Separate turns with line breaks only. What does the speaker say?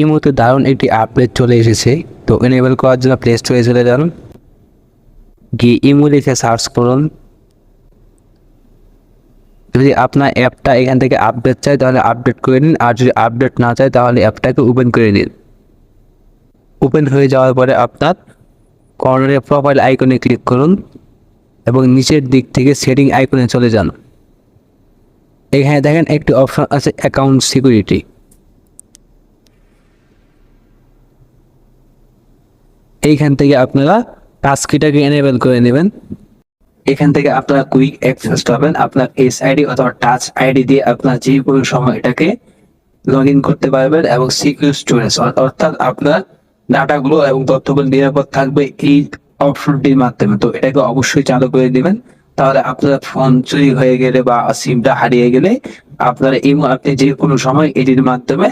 ইমোতে দারুণ একটি আপডেট চলে এসেছে। তো এনেবল করার জন্য প্লে স্টোরে চলে যান, গিয়ে ইমো লিখে সার্চ করুন। যদি আপনার অ্যাপটা এখান থেকে আপডেট চাই তাহলে আপডেট করে নিন, আর যদি আপডেট না চাই তাহলে অ্যাপটাকে ওপেন করে নিন। ওপেন হয়ে যাওয়ার পরে আপনার কর্নারে প্রোফাইল আইকনে ক্লিক করুন এবং নিচের দিক থেকে সেটিং আইকনে চলে যান। এখানে দেখেন একটি অপশন আছে অ্যাকাউন্ট সিকিউরিটি। এইখান থেকে আপনারা টাচ কিটাকে এনেবল করে নেবেন। এখান থেকে আপনারা কুইক অ্যাক্সেস পাবেন। আপনার ফেস আইডি অথবা টাচ আইডি দিয়ে আপনার যে কোনো সময় এটাকে লগ ইন করতে পারবেন এবং সিকিউর স্টোরেজ অর্থাৎ আপনার ডাটাগুলো এবং তথ্যগুলো নিরাপদ থাকবে এই অপশনটির মাধ্যমে। তো এটাকে অবশ্যই চালু করে দিবেন, তাহলে আপনার ফোন চুরি হয়ে গেলে বা সিমটা হারিয়ে গেলে আপনার আপনি যে কোনো সময় এটির মাধ্যমে